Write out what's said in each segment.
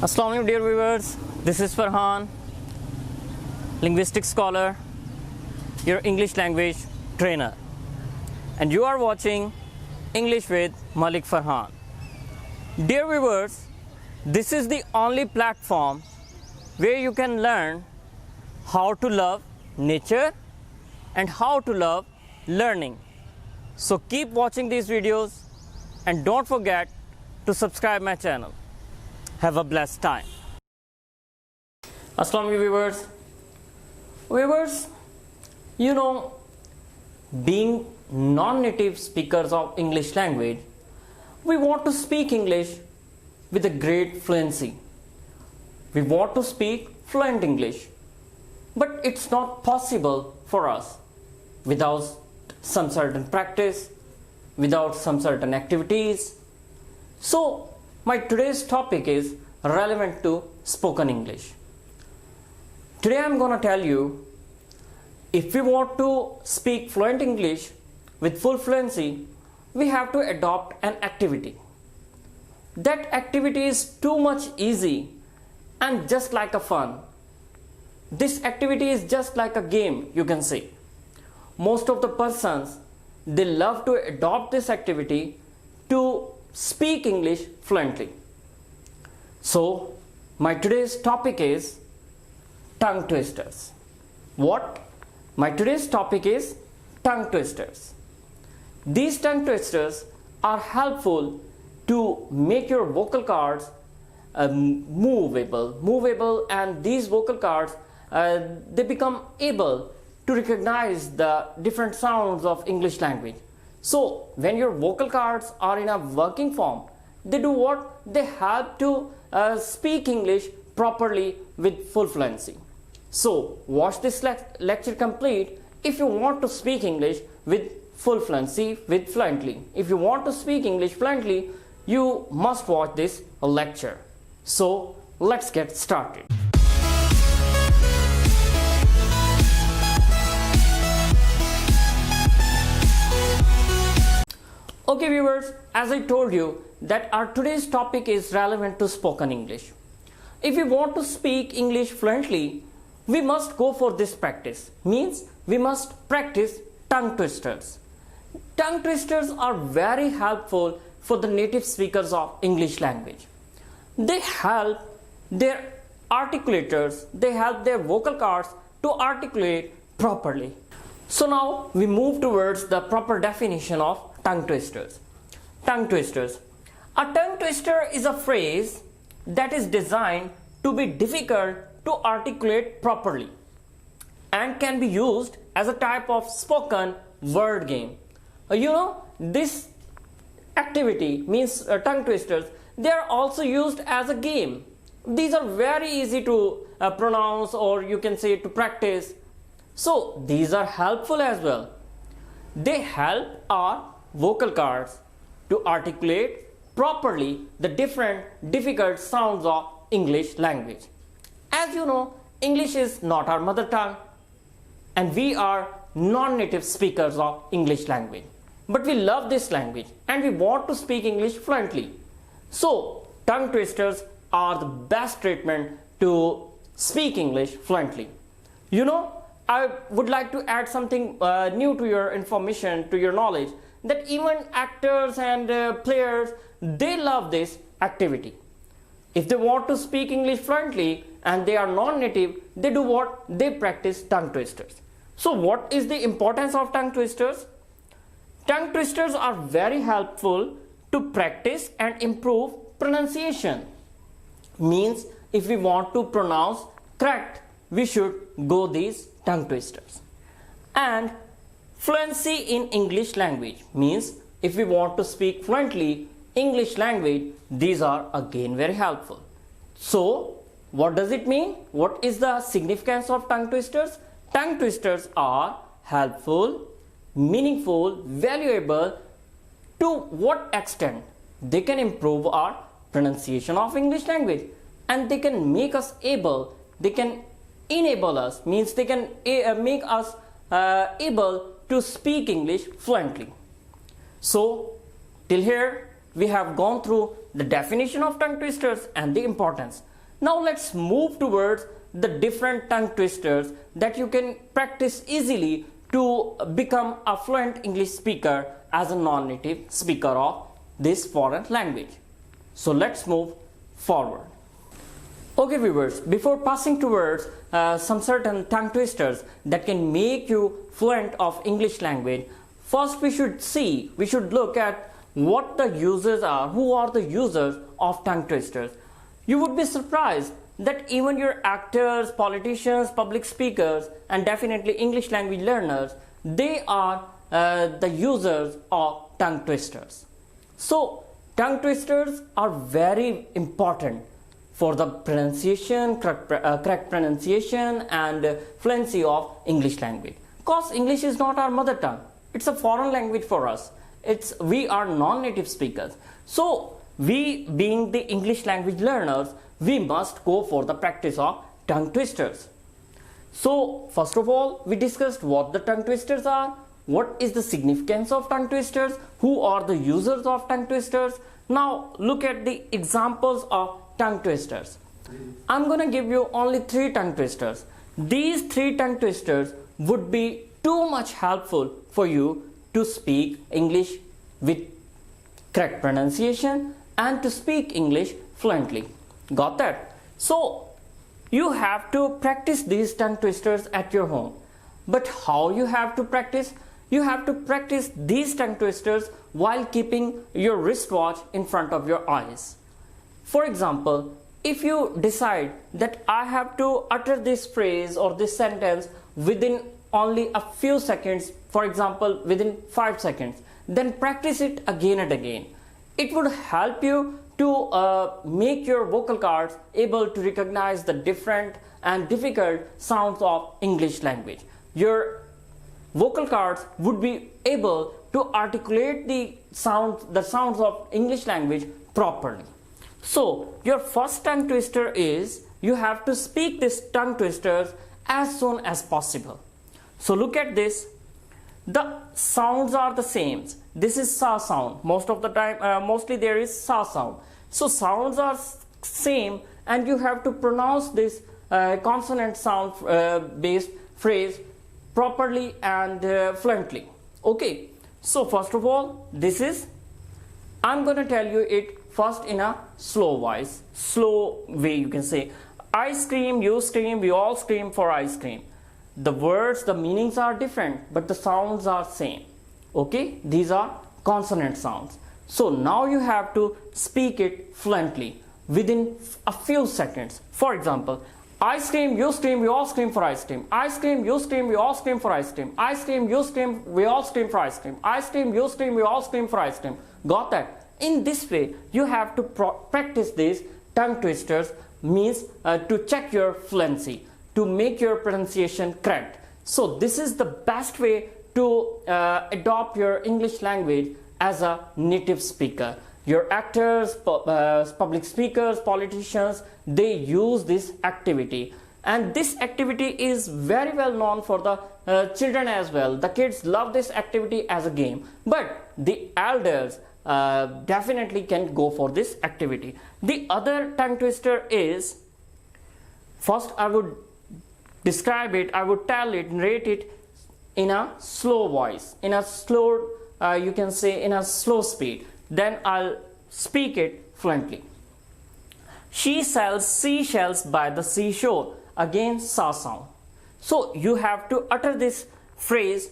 Assalamualaikum dear viewers, this is Farhan, linguistic scholar, your English language trainer, and you are watching English with Malik Farhan. Dear viewers, this is the only platform where you can learn how to love nature and how to love learning. So keep watching these videos and don't forget to subscribe my channel. Have a blessed time. Assalamualaikum viewers. Viewers, you know, being non-native speakers of English language, we want to speak English with a great fluency. We want to speak fluent English, but it's not possible for us without some certain practice, without some certain activities. So my today's topic is relevant to spoken English. Today I'm gonna tell you, if we want to speak fluent English with full fluency, we have to adopt an activity. That activity is too much easy and just like a fun. This activity is just like a game, you can say. Most of the persons, they love to adopt this activity to speak English fluently. So my today's topic is tongue twisters. What? My today's topic is tongue twisters. These tongue twisters are helpful to make your vocal cords movable, and these vocal cords they become able to recognize the different sounds of English language. So when your vocal cords are in a working form, they do what? They help to speak English properly with full fluency. So watch this lecture complete if you want to speak English with full fluency, fluently. If you want to speak English fluently, you must watch this lecture. So let's get started. Okay viewers, as I told you that our today's topic is relevant to spoken English. If we want to speak English fluently, we must go for this practice. Means we must practice tongue twisters. Tongue twisters are very helpful for the native speakers of English language. They help their articulators, they help their vocal cords to articulate properly. So now we move towards the proper definition of tongue twisters. Tongue twisters. A tongue twister is a phrase that is designed to be difficult to articulate properly and can be used as a type of spoken word game. You know, this activity means tongue twisters, they are also used as a game. These are very easy to pronounce, or you can say to practice. So these are helpful as well. They help our vocal cords to articulate properly the different difficult sounds of English language. As you know, English is not our mother tongue and we are non-native speakers of English language. But we love this language and we want to speak English fluently. So tongue twisters are the best treatment to speak English fluently. You know, I would like to add something new to your information, to your knowledge, that even actors and players, they love this activity. If they want to speak English fluently and they are non-native, they do what? They practice tongue twisters. So what is the importance of tongue twisters? Tongue twisters are very helpful to practice and improve pronunciation. Means if we want to pronounce correct, we should go these tongue twisters. And fluency in English language means if we want to speak fluently English language, these are again very helpful. So what does it mean? What is the significance of tongue twisters? Tongue twisters are helpful, meaningful, valuable. To what extent? They can improve our pronunciation of English language and they can make us able, they can enable us, means they can make us able to speak English fluently. So till here we have gone through the definition of tongue twisters and the importance. Now let's move towards the different tongue twisters that you can practice easily to become a fluent English speaker as a non-native speaker of this foreign language. So let's move forward. Okay viewers, before passing towards some certain tongue twisters that can make you fluent of English language, first we should look at what the users are, who are the users of tongue twisters. You would be surprised that even your actors, politicians, public speakers, and definitely English language learners, they are the users of tongue twisters. So tongue twisters are very important for the pronunciation, correct pronunciation and fluency of English language. Because English is not our mother tongue. It's a foreign language for us. We are non-native speakers. So we, being the English language learners, we must go for the practice of tongue twisters. So first of all, we discussed what the tongue twisters are, what is the significance of tongue twisters, who are the users of tongue twisters. Now look at the examples of tongue twisters. I'm gonna give you only 3 tongue twisters. These 3 tongue twisters would be too much helpful for you to speak English with correct pronunciation and to speak English fluently. Got that? So you have to practice these tongue twisters at your home. But how you have to practice? You have to practice these tongue twisters while keeping your wristwatch in front of your eyes. For example, if you decide that I have to utter this phrase or this sentence within only a few seconds, for example within 5 seconds, then practice it again and again. It would help you to make your vocal cords able to recognize the different and difficult sounds of English language. Your vocal cords would be able to articulate the sounds of English language properly. So your first tongue twister is, you have to speak these tongue twisters as soon as possible. So look at this. The sounds are the same. This is sa sound. Most of the time, mostly there is sa sound. So sounds are same, and you have to pronounce this consonant sound based phrase properly and fluently. Okay. So first of all, I'm going to tell you it first in a slow way you can say. I scream, you scream, we all scream for ice cream. The words, the meanings are different, but the sounds are same. Okay, these are consonant sounds. So now you have to speak it fluently within a few seconds. For example, I scream, you scream, we all scream for ice cream. I scream, you scream, we all scream for ice cream. I scream, you scream, we all scream for ice cream. I scream, you scream, we all scream for ice cream. Got that? In this way, you have to practice these tongue twisters, means to check your fluency, to make your pronunciation correct. So this is the best way to adopt your English language as a native speaker. Your actors, public speakers, politicians, they use this activity. And this activity is very well known for the children as well. The kids love this activity as a game. But the elders definitely can go for this activity. The other tongue twister is, first I would describe it, I would tell it, narrate it in a slow voice, in a slow, you can say in a slow speed. Then I'll speak it fluently. She sells seashells by the seashore. Again, sa sound. So you have to utter this phrase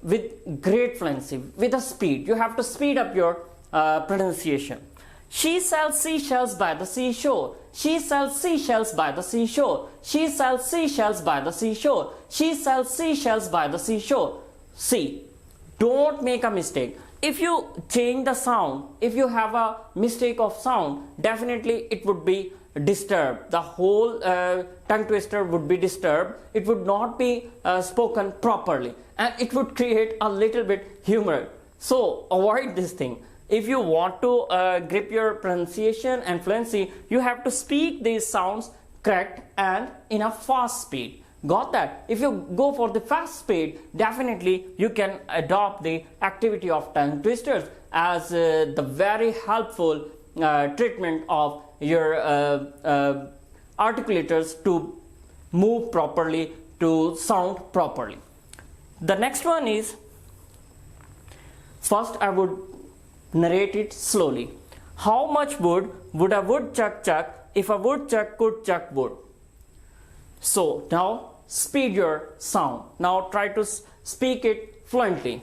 with great fluency, with a speed. You have to speed up your pronunciation. She sells seashells by the seashore. She sells seashells by the seashore. She sells seashells by the seashore. She sells seashells by the seashore. See, don't make a mistake. If you change the sound, if you have a mistake of sound, definitely it would be disturbed. The whole tongue twister would be disturbed. It would not be spoken properly, and it would create a little bit humor. So avoid this thing. If you want to grip your pronunciation and fluency, you have to speak these sounds correct and in a fast speed. Got that? If you go for the fast speed, definitely you can adopt the activity of tongue twisters as the very helpful treatment of your articulators to move properly, to sound properly. The next one is, first I would narrate it slowly. How much wood would a woodchuck chuck if a woodchuck could chuck wood? So now speed your sound. Now try to speak it fluently.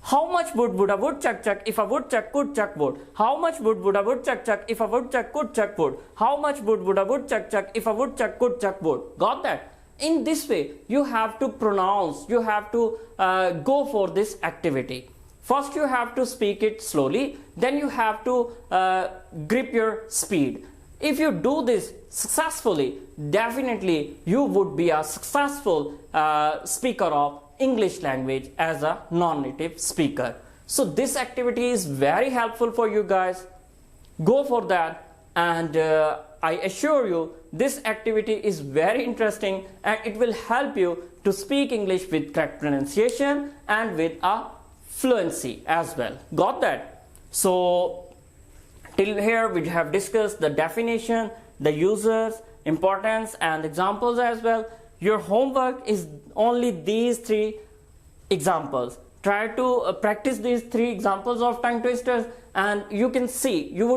How much wood would a woodchuck chuck if a woodchuck could chuck wood? How much wood would a woodchuck chuck if a woodchuck could chuck wood? How much wood would a woodchuck chuck if a woodchuck could chuck wood? Got that? In this way, you have to pronounce, you have to go for this activity. First you have to speak it slowly, then you have to grip your speed. If you do this successfully, definitely you would be a successful speaker of English language as a non-native speaker. So this activity is very helpful for you guys. Go for that, and I assure you this activity is very interesting and it will help you to speak English with correct pronunciation and with a fluency as well. Got that? So till here we have discussed the definition, the users, importance and examples as well. Your homework is only these 3 examples. Try to practice these 3 examples of tongue twisters, and you would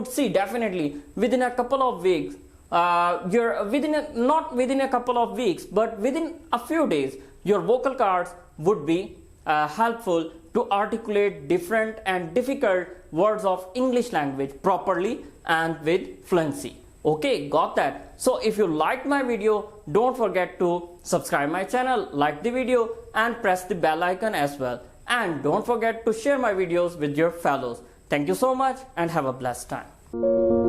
see definitely within a couple of weeks, not within a couple of weeks, but within a few days, your vocal cords would be helpful to articulate different and difficult words of English language properly and with fluency. Okay, got that? So if you liked my video, don't forget to subscribe my channel, like the video and press the bell icon as well. And don't forget to share my videos with your fellows. Thank you so much and have a blessed time.